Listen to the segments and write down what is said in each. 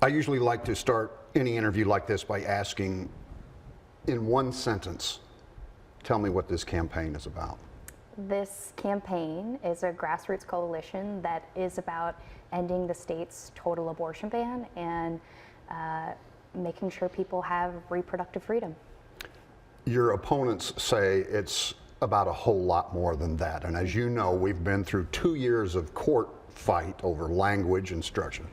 I usually like to start any interview like this by asking, in one sentence, tell me what this campaign is about. This campaign is a grassroots coalition that is about ending the state's total abortion ban and making sure people have reproductive freedom. Your opponents say it's about a whole lot more than that. And as you know, we've been through 2 years of court fight over language and structure.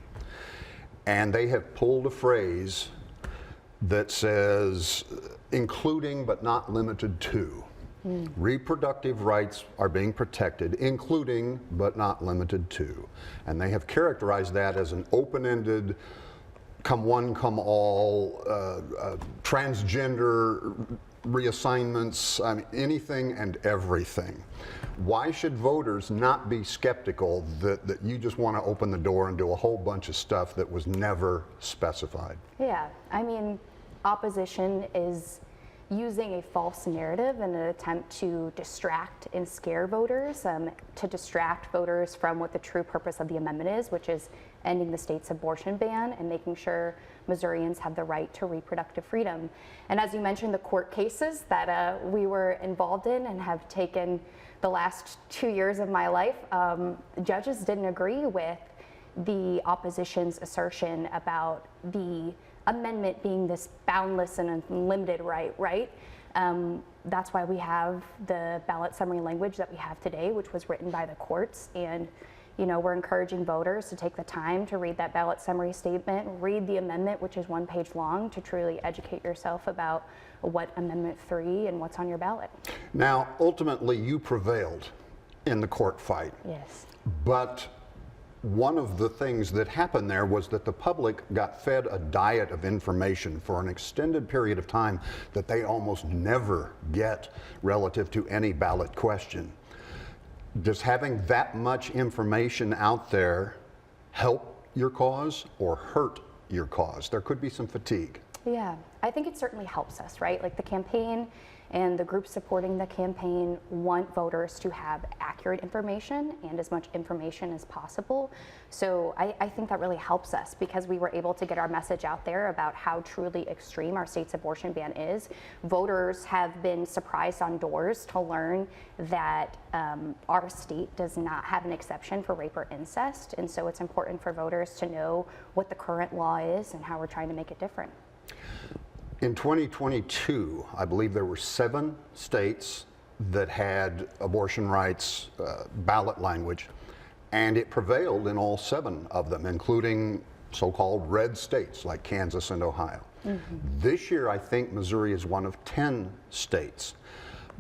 And they have pulled a phrase that says, including but not limited to. Reproductive rights are being protected, including but not limited to. And they have characterized that as an open-ended, come one, come all, transgender reassignments, I mean, anything and everything. Why should voters not be skeptical that you just want to open the door and do a whole bunch of stuff that was never specified? Yeah, I mean, opposition is using a false narrative in an attempt to distract and scare voters, to distract voters from what the true purpose of the amendment is, which is ending the state's abortion ban and making sure Missourians have the right to reproductive freedom. And as you mentioned, the court cases that we were involved in and have taken the last 2 years of my life, judges didn't agree with the opposition's assertion about the amendment being this boundless and unlimited right? That's why we have the ballot summary language that we have today, which was written by the courts. And we're encouraging voters to take the time to read that ballot summary statement, read the amendment, which is 1 page long, to truly educate yourself about what Amendment 3 and what's on your ballot. Now, ultimately, you prevailed in the court fight. Yes. But one of the things that happened there was that the public got fed a diet of information for an extended period of time that they almost never get relative to any ballot question. Does having that much information out there help your cause or hurt your cause? There could be some fatigue. Yeah, I think it certainly helps us, right? Like the campaign and the groups supporting the campaign want voters to have accurate information and as much information as possible. So I think that really helps us because we were able to get our message out there about how truly extreme our state's abortion ban is. Voters have been surprised on doors to learn that our state does not have an exception for rape or incest. And so it's important for voters to know what the current law is and how we're trying to make it different. In 2022, I believe there were 7 states that had abortion rights ballot language, and it prevailed in all 7 of them, including so-called red states like Kansas and Ohio. This year, I think Missouri is one of 10 states,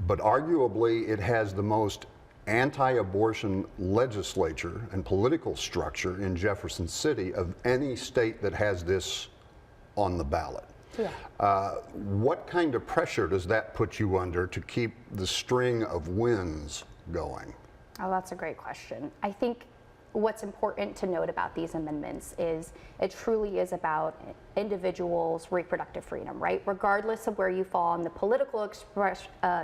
but arguably it has the most anti-abortion legislature and political structure in Jefferson City of any state that has this on the ballot. Yeah. What kind of pressure does that put you under to keep the string of wins going? Oh, that's a great question. I think what's important to note about these amendments is it truly is about individuals' reproductive freedom, right? Regardless of where you fall on the political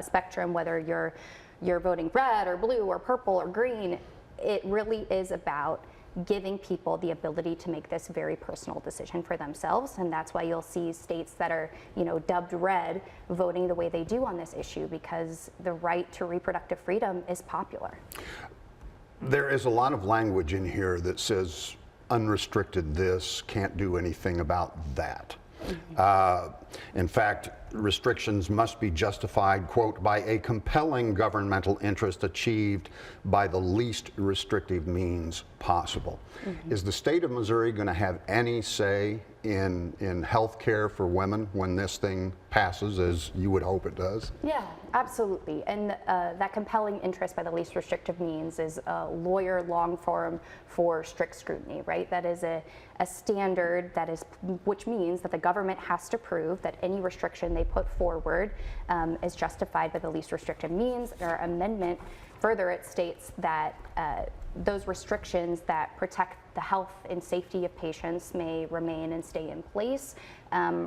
spectrum, whether you're voting red or blue or purple or green, it really is about giving people the ability to make this very personal decision for themselves. And that's why you'll see states that are, dubbed red voting the way they do on this issue, because the right to reproductive freedom is popular. There is a lot of language in here that says unrestricted this, can't do anything about that. In fact, restrictions must be justified, quote, by a compelling governmental interest achieved by the least restrictive means possible. Is the state of Missouri going to have any say in health care for women when this thing passes, as you would hope it does? Yeah, absolutely. And that compelling interest by the least restrictive means is a lawyer long form for strict scrutiny, right? That is a standard which means that the government has to prove that any restriction they put forward is justified by the least restrictive means. Our amendment further, it states that those restrictions that protect the health and safety of patients may remain and stay in place.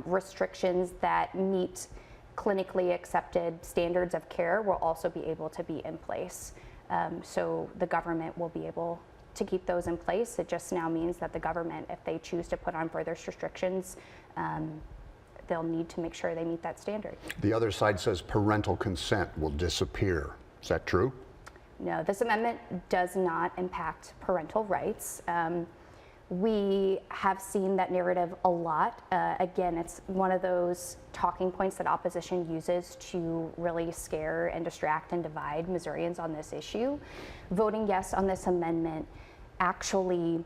Restrictions that meet clinically accepted standards of care will also be able to be in place. So the government will be able to keep those in place. It just now means that the government, if they choose to put on further restrictions, they'll need to make sure they meet that standard. The other side says parental consent will disappear. Is that true? No, this amendment does not impact parental rights. We have seen that narrative a lot. Again, it's one of those talking points that opposition uses to really scare and distract and divide Missourians on this issue. Voting yes on this amendment actually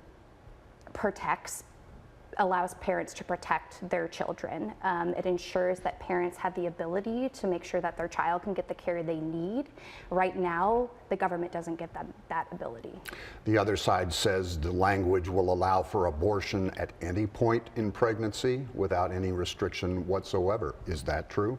allows parents to protect their children. It ensures that parents have the ability to make sure that their child can get the care they need. Right now, the government doesn't get that ability. The other side says the language will allow for abortion at any point in pregnancy without any restriction whatsoever. Is that true?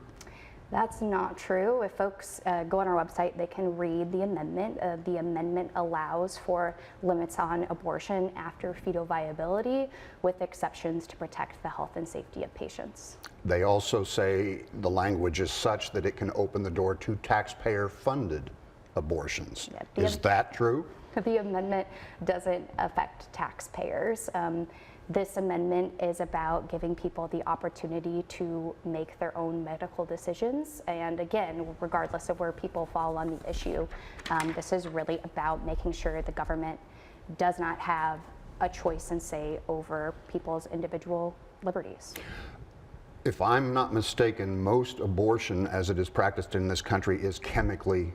That's not true. If folks go on our website, they can read the amendment. The amendment allows for limits on abortion after fetal viability, with exceptions to protect the health and safety of patients. They also say the language is such that it can open the door to taxpayer-funded abortions. Yeah, is that true? The amendment doesn't affect taxpayers. This amendment is about giving people the opportunity to make their own medical decisions. And again, regardless of where people fall on the issue, this is really about making sure the government does not have a choice and say over people's individual liberties. If I'm not mistaken, most abortion as it is practiced in this country is chemically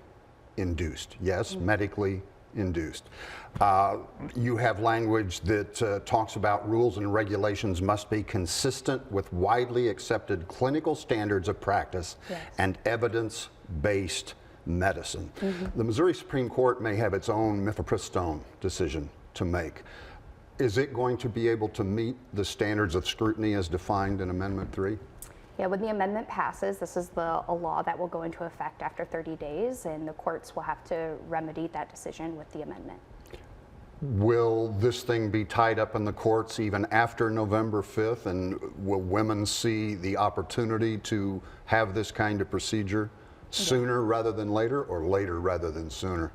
induced. Yes, medically induced. You have language that talks about rules and regulations must be consistent with widely accepted clinical standards of practice and evidence-based medicine. The Missouri Supreme Court may have its own mifepristone decision to make. Is it going to be able to meet the standards of scrutiny as defined in Amendment 3? Yeah, when the amendment passes, this is a law that will go into effect after 30 days, and the courts will have to remedy that decision with the amendment. Will this thing be tied up in the courts even after November 5th, and will women see the opportunity to have this kind of procedure sooner rather than later, or later rather than sooner?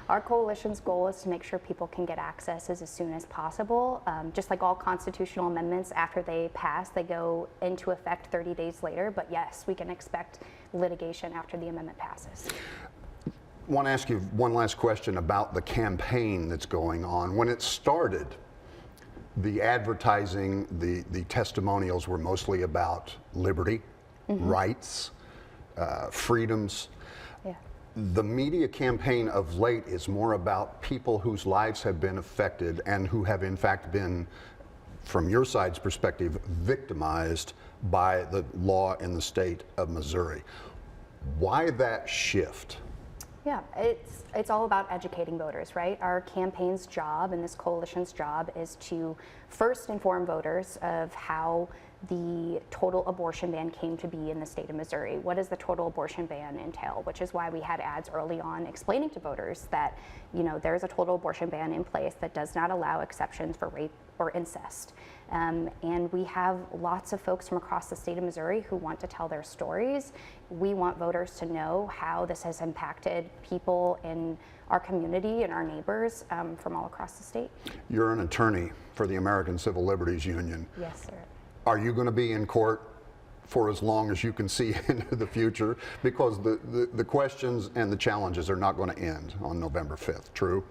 Our coalition's goal is to make sure people can get access as soon as possible. Just like all constitutional amendments, after they pass, they go into effect 30 days later. But yes, we can expect litigation after the amendment passes. I want to ask you one last question about the campaign that's going on. When it started, the advertising, the testimonials were mostly about liberty, rights, freedoms. Yeah. The media campaign of late is more about people whose lives have been affected and who have in fact been, from your side's perspective, victimized by the law in the state of Missouri. Why that shift? Yeah, it's all about educating voters, right? Our campaign's job and this coalition's job is to first inform voters of how the total abortion ban came to be in the state of Missouri. What does the total abortion ban entail? Which is why we had ads early on explaining to voters that, you know, there's a total abortion ban in place that does not allow exceptions for rape or incest. And we have lots of folks from across the state of Missouri who want to tell their stories. We want voters to know how this has impacted people in our community and our neighbors from all across the state. You're an attorney for the American Civil Liberties Union. Yes, sir. Are you going to be in court for as long as you can see into the future? Because the questions and the challenges are not going to end on November 5th, true?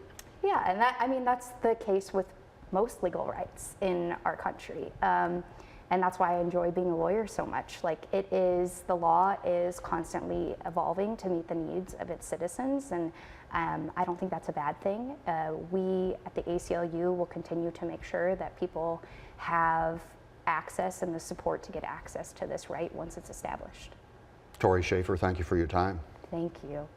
Yeah, and that's the case with most legal rights in our country. And that's why I enjoy being a lawyer so much. Like, the law is constantly evolving to meet the needs of its citizens, and I don't think that's a bad thing. We at the ACLU will continue to make sure that people have access and the support to get access to this right once it's established. Tori Schafer, thank you for your time. Thank you.